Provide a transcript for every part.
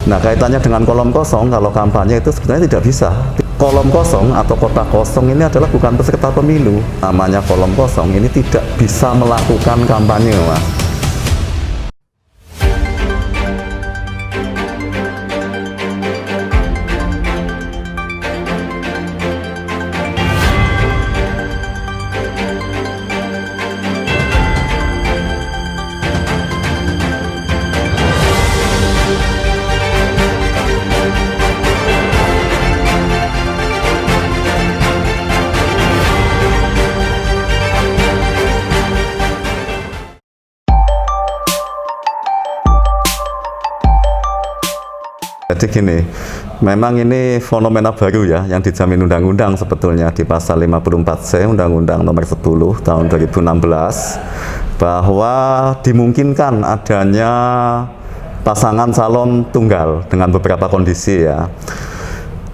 Nah, kaitannya dengan kolom kosong, kalau kampanye itu sebenarnya tidak bisa. Kolom kosong atau kotak kosong ini adalah bukan peserta pemilu. Namanya kolom kosong ini tidak bisa melakukan kampanye, Mas. Jadi gini, memang ini fenomena baru ya, yang dijamin undang-undang sebetulnya di pasal 54C Undang-Undang Nomor 10 Tahun 2016, bahwa dimungkinkan adanya pasangan calon tunggal dengan beberapa kondisi ya.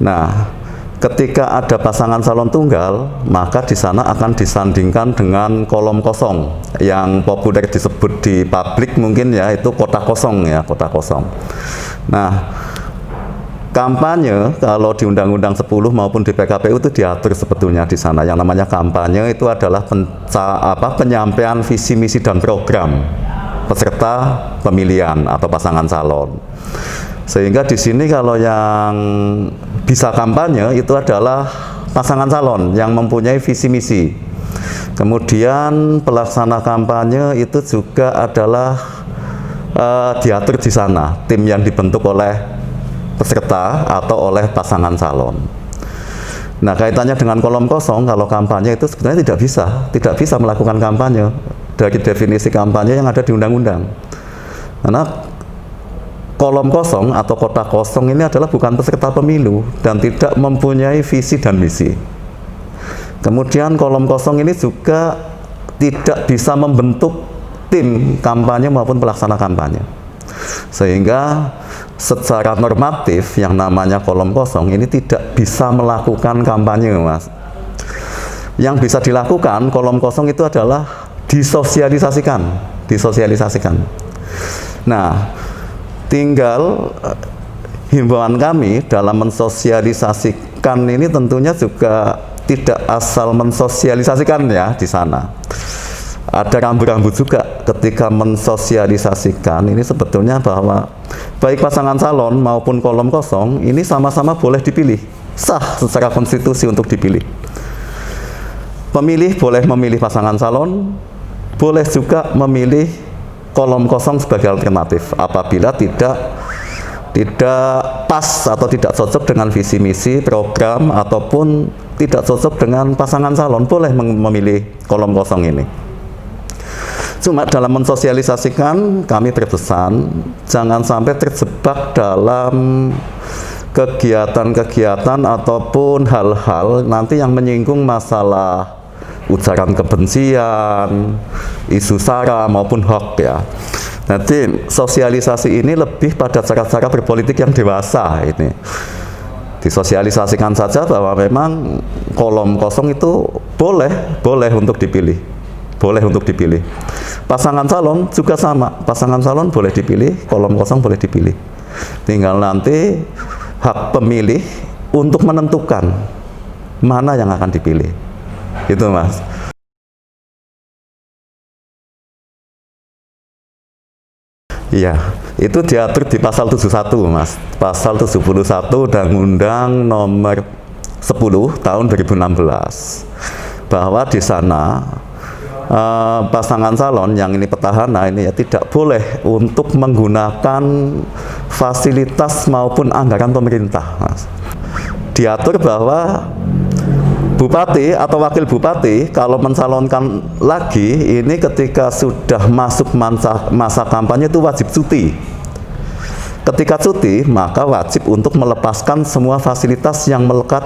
Nah, ketika ada pasangan calon tunggal, maka di sana akan disandingkan dengan kolom kosong yang populer disebut di publik mungkin ya, itu kotak kosong ya, kotak kosong. Nah, kampanye kalau di Undang-Undang 10 maupun di PKPU itu diatur sebetulnya di sana. Yang namanya kampanye itu adalah penyampaian visi misi dan program peserta pemilihan atau pasangan calon. Sehingga di sini kalau yang bisa kampanye itu adalah pasangan calon yang mempunyai visi misi. Kemudian pelaksana kampanye itu juga adalah diatur di sana, tim yang dibentuk oleh peserta atau oleh pasangan calon. Nah, kaitannya dengan kolom kosong, kalau kampanye itu sebenarnya tidak bisa melakukan kampanye dari definisi kampanye yang ada di undang-undang. Karena kolom kosong atau kotak kosong ini adalah bukan peserta pemilu dan tidak mempunyai visi dan misi. Kemudian kolom kosong ini juga tidak bisa membentuk tim kampanye maupun pelaksana kampanye. Sehingga secara normatif yang namanya kolom kosong ini tidak bisa melakukan kampanye, Mas. Yang bisa dilakukan kolom kosong itu adalah disosialisasikan. Nah, tinggal himbauan kami dalam mensosialisasikan ini tentunya juga tidak asal mensosialisasikan ya di sana. Ada rambu-rambu juga ketika mensosialisasikan ini sebetulnya bahwa baik pasangan calon maupun kolom kosong ini sama-sama boleh dipilih, sah secara konstitusi untuk dipilih. Pemilih boleh memilih pasangan calon, boleh juga memilih kolom kosong sebagai alternatif apabila tidak pas atau tidak cocok dengan visi misi program ataupun tidak cocok dengan pasangan calon, boleh memilih kolom kosong ini. Cuma dalam mensosialisasikan kami berpesan jangan sampai terjebak dalam kegiatan-kegiatan ataupun hal-hal nanti yang menyinggung masalah ujaran kebencian, isu sara maupun hoax ya. Nanti sosialisasi ini lebih pada cara-cara berpolitik yang dewasa ini. Disosialisasikan saja bahwa memang kolom kosong itu boleh untuk dipilih. Pasangan calon juga sama, pasangan calon boleh dipilih, kolom kosong boleh dipilih. Tinggal nanti hak pemilih untuk menentukan mana yang akan dipilih. Itu, Mas. Iya, itu diatur di pasal 71, Mas. Pasal 71 Undang-Undang Nomor 10 Tahun 2016. Bahwa di sana pasangan calon yang ini petahana ini ya tidak boleh untuk menggunakan fasilitas maupun anggaran pemerintah, Mas. Diatur bahwa bupati atau wakil bupati kalau mencalonkan lagi ini ketika sudah masuk masa kampanye itu wajib cuti. Ketika cuti maka wajib untuk melepaskan semua fasilitas yang melekat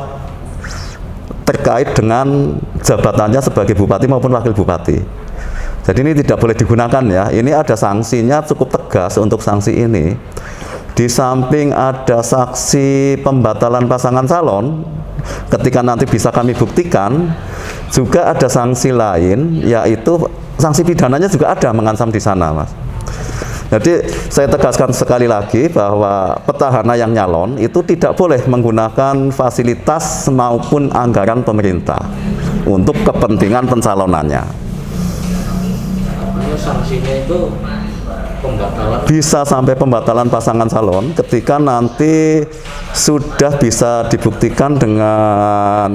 terkait dengan jabatannya sebagai bupati maupun wakil bupati. Jadi ini tidak boleh digunakan ya. Ini ada sanksinya cukup tegas untuk sanksi ini. Di samping ada saksi pembatalan pasangan calon, ketika nanti bisa kami buktikan, juga ada sanksi lain, yaitu sanksi pidananya juga ada mengancam di sana, Mas. Jadi saya tegaskan sekali lagi bahwa petahana yang nyalon itu tidak boleh menggunakan fasilitas maupun anggaran pemerintah untuk kepentingan pencalonannya. Sanksinya itu pembatalan. Bisa sampai pembatalan pasangan calon ketika nanti sudah bisa dibuktikan dengan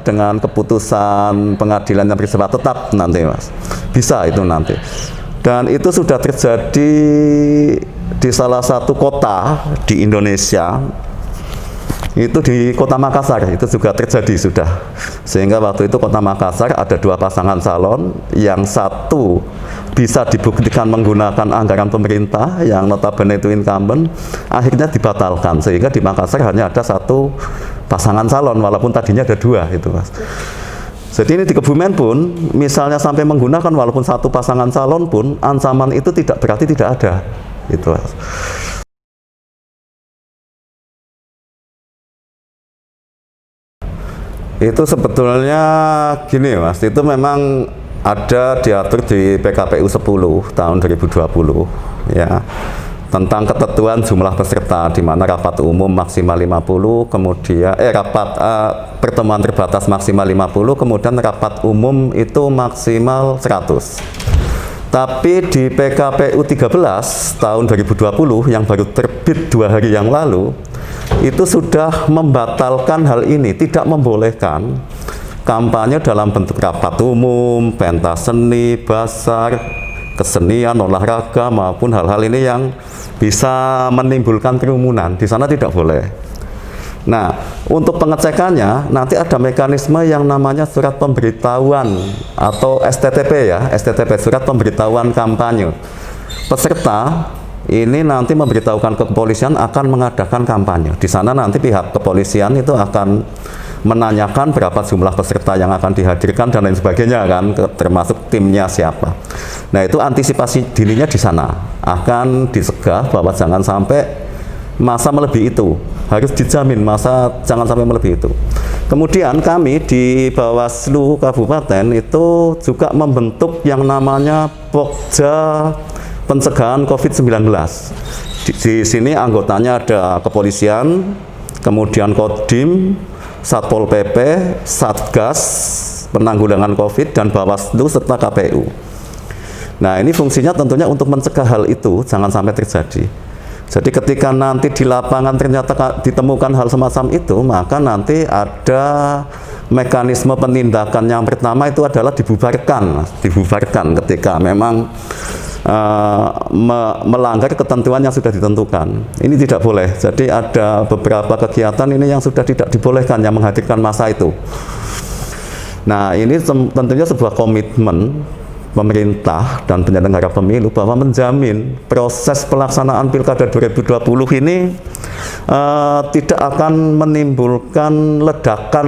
dengan keputusan pengadilan yang bersifat tetap nanti, Mas. Bisa itu nanti. Dan itu sudah terjadi di salah satu kota di Indonesia, itu di Kota Makassar, itu juga terjadi sudah. Sehingga waktu itu Kota Makassar ada 2 pasangan calon, yang satu bisa dibuktikan menggunakan anggaran pemerintah yang notabene itu incumbent, akhirnya dibatalkan, sehingga di Makassar hanya ada 1 pasangan calon walaupun tadinya ada 2 itu, Mas. Jadi ini di Kebumen pun misalnya sampai menggunakan walaupun 1 pasangan calon pun ancaman itu tidak berarti tidak ada itu, Mas. Itu sebetulnya gini, Mas, itu memang ada diatur di PKPU 10 tahun 2020 ya, tentang ketentuan jumlah peserta, di mana rapat umum maksimal 50, kemudian pertemuan terbatas maksimal 50, kemudian rapat umum itu maksimal 100. Tapi di PKPU 13 tahun 2020 yang baru terbit 2 hari yang lalu, itu sudah membatalkan hal ini, tidak membolehkan kampanye dalam bentuk rapat umum, pentas seni, basar, kesenian, olahraga, maupun hal-hal ini yang bisa menimbulkan kerumunan. Di sana tidak boleh. Nah, untuk pengecekannya nanti ada mekanisme yang namanya surat pemberitahuan atau STTP ya, STTP, surat pemberitahuan kampanye. Peserta ini nanti memberitahukan ke kepolisian akan mengadakan kampanye. Di sana nanti pihak kepolisian itu akan menanyakan berapa jumlah peserta yang akan dihadirkan dan lain sebagainya kan, termasuk timnya siapa. Nah, itu antisipasi dininya di sana akan disegah bahwa jangan sampai masa melebihi itu, harus dijamin masa jangan sampai melebihi itu. Kemudian kami di Bawaslu Kabupaten itu juga membentuk yang namanya Pokja Pencegahan COVID-19. Di sini anggotanya ada kepolisian, kemudian Kodim, Satpol PP, Satgas Penanggulangan COVID, dan Bawaslu serta KPU. Nah, ini fungsinya tentunya untuk mencegah hal itu jangan sampai terjadi. Jadi ketika nanti di lapangan ternyata ditemukan hal semacam itu, maka nanti ada mekanisme penindakan. Yang pertama itu adalah dibubarkan ketika memang melanggar ketentuan yang sudah ditentukan. Ini tidak boleh. Jadi ada beberapa kegiatan ini yang sudah tidak dibolehkan, yang menghadirkan massa itu. Nah, ini tentunya sebuah komitmen pemerintah dan penyelenggara pemilu bahwa menjamin proses pelaksanaan Pilkada 2020 ini tidak akan menimbulkan ledakan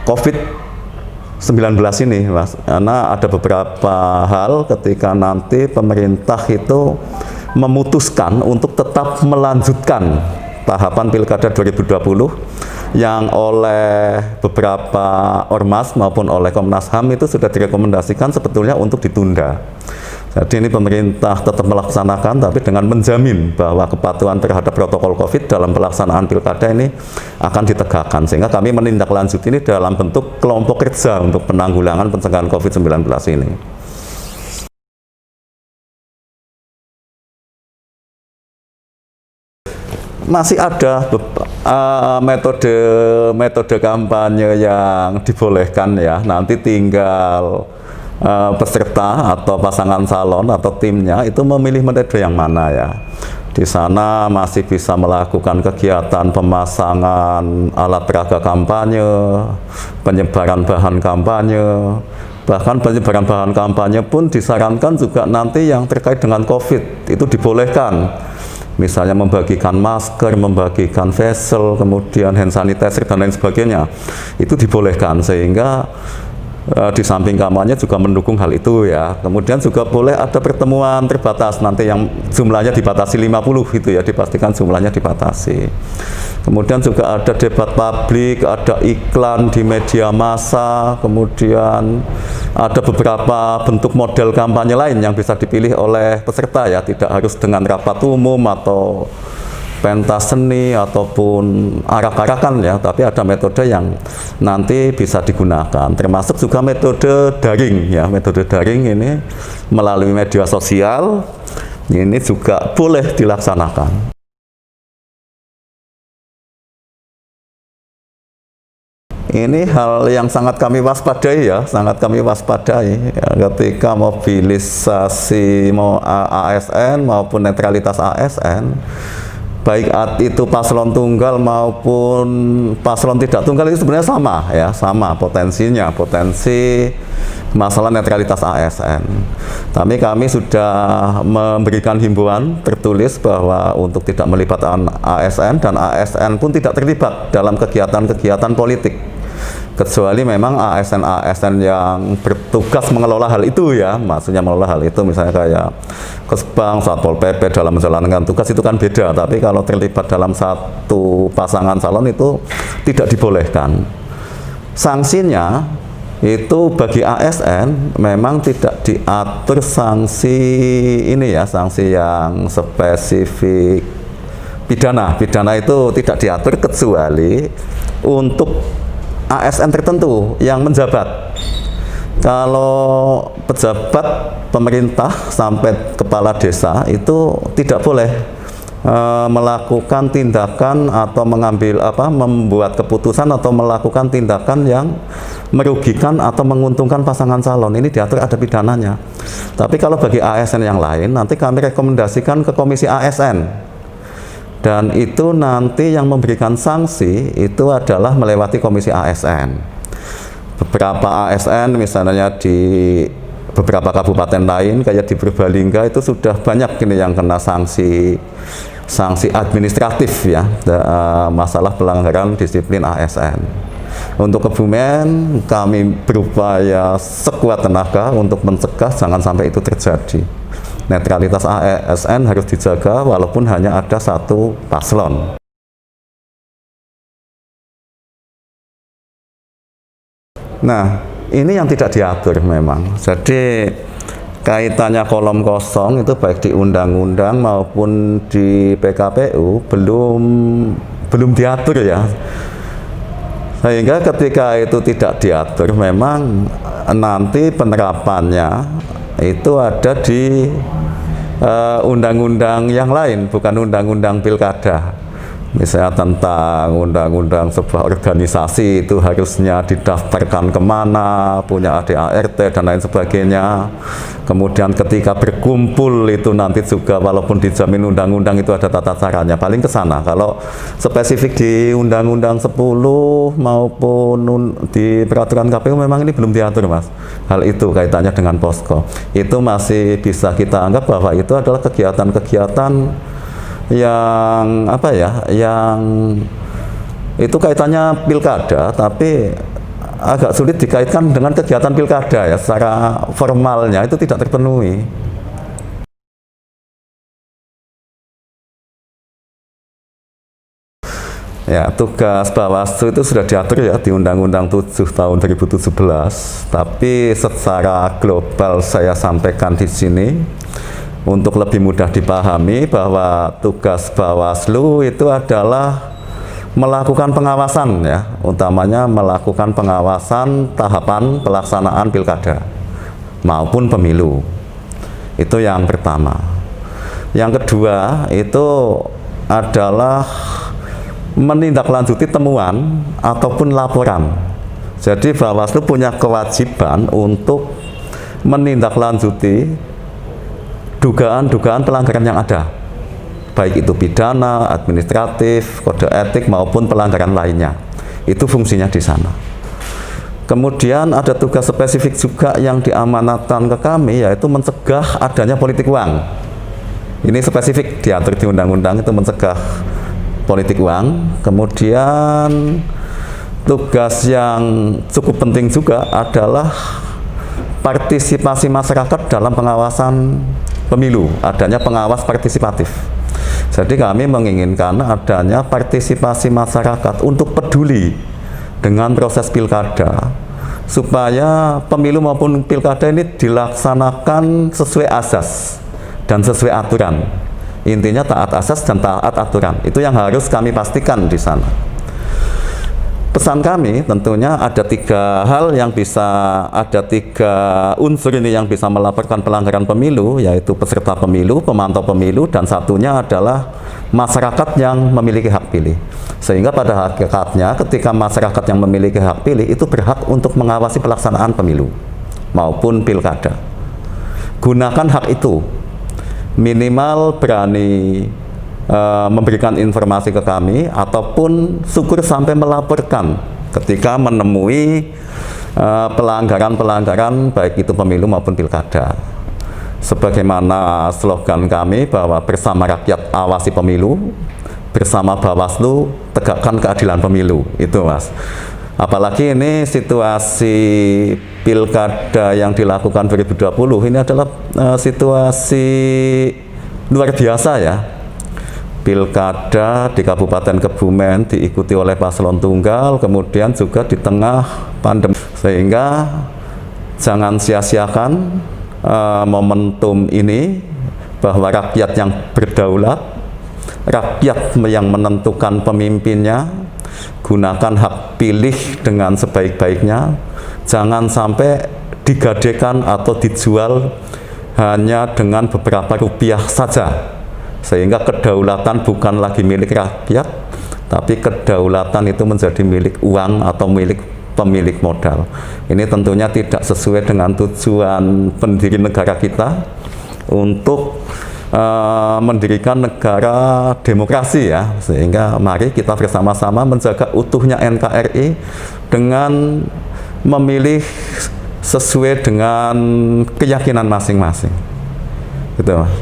COVID-19 ini, Mas. Karena ada beberapa hal ketika nanti pemerintah itu memutuskan untuk tetap melanjutkan tahapan Pilkada 2020 yang oleh beberapa ormas maupun oleh Komnas HAM itu sudah direkomendasikan sebetulnya untuk ditunda. Jadi ini pemerintah tetap melaksanakan, tapi dengan menjamin bahwa kepatuhan terhadap protokol COVID dalam pelaksanaan Pilkada ini akan ditegakkan. Sehingga kami menindaklanjuti ini dalam bentuk kelompok kerja untuk penanggulangan pencegahan COVID-19 ini. Masih ada metode kampanye yang dibolehkan ya. Nanti tinggal peserta atau pasangan calon atau timnya itu memilih metode yang mana ya. Di sana masih bisa melakukan kegiatan pemasangan alat peraga kampanye, penyebaran bahan kampanye. Bahkan penyebaran bahan kampanye pun disarankan juga nanti yang terkait dengan COVID itu dibolehkan. Misalnya membagikan masker, membagikan facial, kemudian hand sanitizer dan lain sebagainya, itu dibolehkan, sehingga Di samping kampanye juga mendukung hal itu ya. Kemudian juga boleh ada pertemuan terbatas nanti yang jumlahnya dibatasi 50 itu ya, dipastikan jumlahnya dibatasi. Kemudian juga ada debat publik, ada iklan di media massa, kemudian ada beberapa bentuk model kampanye lain yang bisa dipilih oleh peserta ya, tidak harus dengan rapat umum atau pentas seni ataupun arak-arakan ya, tapi ada metode yang nanti bisa digunakan, termasuk juga metode daring ya. Metode daring ini melalui media sosial ini juga boleh dilaksanakan. Ini hal yang sangat kami waspadai ya, sangat kami waspadai ya, ketika mobilisasi mau ASN maupun netralitas ASN, baik itu paslon tunggal maupun paslon tidak tunggal itu sebenarnya sama ya, sama potensinya, potensi masalah netralitas ASN. Tapi kami sudah memberikan himbauan tertulis bahwa untuk tidak melibatkan ASN, dan ASN pun tidak terlibat dalam kegiatan-kegiatan politik, kecuali memang ASN-ASN yang bertugas mengelola hal itu ya, maksudnya mengelola hal itu misalnya kayak Kesbang, Satpol PP dalam menjalankan tugas itu kan beda, tapi kalau terlibat dalam satu pasangan calon itu tidak dibolehkan. Sanksinya itu bagi ASN memang tidak diatur sanksi ini ya, sanksi yang spesifik pidana. Pidana itu tidak diatur kecuali untuk ASN tertentu yang menjabat. Kalau pejabat pemerintah sampai kepala desa itu tidak boleh melakukan tindakan atau membuat keputusan atau melakukan tindakan yang merugikan atau menguntungkan pasangan calon. Ini diatur ada pidananya. Tapi kalau bagi ASN yang lain, nanti kami rekomendasikan ke komisi ASN. Dan itu nanti yang memberikan sanksi itu adalah melewati komisi ASN. Beberapa ASN misalnya di beberapa kabupaten lain kayak di Purbalingga itu sudah banyak ini yang kena sanksi administratif ya, masalah pelanggaran disiplin ASN. Untuk Kebumen kami berupaya sekuat tenaga untuk mencegah jangan sampai itu terjadi. Netralitas ASN harus dijaga walaupun hanya ada satu paslon. Nah, ini yang tidak diatur memang. Jadi kaitannya kolom kosong itu baik di undang-undang maupun di PKPU belum diatur ya. Sehingga ketika itu tidak diatur memang nanti penerapannya itu ada di undang-undang yang lain, bukan undang-undang pilkada. Misalnya tentang undang-undang sebuah organisasi itu harusnya didaftarkan kemana, punya ADART dan lain sebagainya. Kemudian ketika berkumpul itu nanti juga walaupun dijamin undang-undang itu ada tata caranya, paling ke sana. Kalau spesifik di Undang-Undang 10 maupun di peraturan KPU memang ini belum diatur Mas. Hal itu kaitannya dengan posko. Itu masih bisa kita anggap bahwa itu adalah kegiatan-kegiatan yang yang itu kaitannya pilkada, tapi agak sulit dikaitkan dengan kegiatan pilkada ya, secara formalnya itu tidak terpenuhi. Ya, tugas Bawaslu itu sudah diatur ya di Undang-Undang 7 tahun 2017, tapi secara global saya sampaikan di sini untuk lebih mudah dipahami bahwa tugas Bawaslu itu adalah melakukan pengawasan ya, utamanya melakukan pengawasan tahapan pelaksanaan pilkada maupun pemilu. Itu yang pertama. Yang kedua itu adalah menindaklanjuti temuan ataupun laporan. Jadi Bawaslu punya kewajiban untuk menindaklanjuti dugaan-dugaan pelanggaran yang ada, baik itu pidana, administratif, kode etik maupun pelanggaran lainnya. Itu fungsinya di sana. Kemudian ada tugas spesifik juga yang diamanatkan ke kami, yaitu mencegah adanya politik uang. Ini spesifik diatur di undang-undang, itu mencegah politik uang. Kemudian tugas yang cukup penting juga adalah partisipasi masyarakat dalam pengawasan pemilu, adanya pengawas partisipatif. Jadi kami menginginkan adanya partisipasi masyarakat untuk peduli dengan proses pilkada, supaya pemilu maupun pilkada ini dilaksanakan sesuai asas dan sesuai aturan. Intinya taat asas dan taat aturan, itu yang harus kami pastikan di sana. Pesan kami tentunya ada tiga unsur ini yang bisa melaporkan pelanggaran pemilu, yaitu peserta pemilu, pemantau pemilu, dan satunya adalah masyarakat yang memiliki hak pilih. Sehingga pada hakikatnya ketika masyarakat yang memiliki hak pilih itu berhak untuk mengawasi pelaksanaan pemilu maupun pilkada. Gunakan hak itu, minimal berani memberikan informasi ke kami, ataupun syukur sampai melaporkan ketika menemui pelanggaran-pelanggaran baik itu pemilu maupun pilkada. Sebagaimana slogan kami bahwa bersama rakyat awasi pemilu, bersama Bawaslu tegakkan keadilan pemilu, itu Mas. Apalagi ini situasi pilkada yang dilakukan 2020 ini adalah situasi luar biasa ya. Pilkada di Kabupaten Kebumen diikuti oleh paslon tunggal, kemudian juga di tengah pandemi, sehingga jangan sia-siakan momentum ini, bahwa rakyat yang berdaulat, rakyat yang menentukan pemimpinnya. Gunakan hak pilih dengan sebaik-baiknya, jangan sampai digadekan atau dijual hanya dengan beberapa rupiah saja, sehingga kedaulatan bukan lagi milik rakyat, tapi kedaulatan itu menjadi milik uang atau milik pemilik modal. Ini tentunya tidak sesuai dengan tujuan pendiri negara kita untuk mendirikan negara demokrasi ya. Sehingga mari kita bersama-sama menjaga utuhnya NKRI dengan memilih sesuai dengan keyakinan masing-masing. Gitu Mas.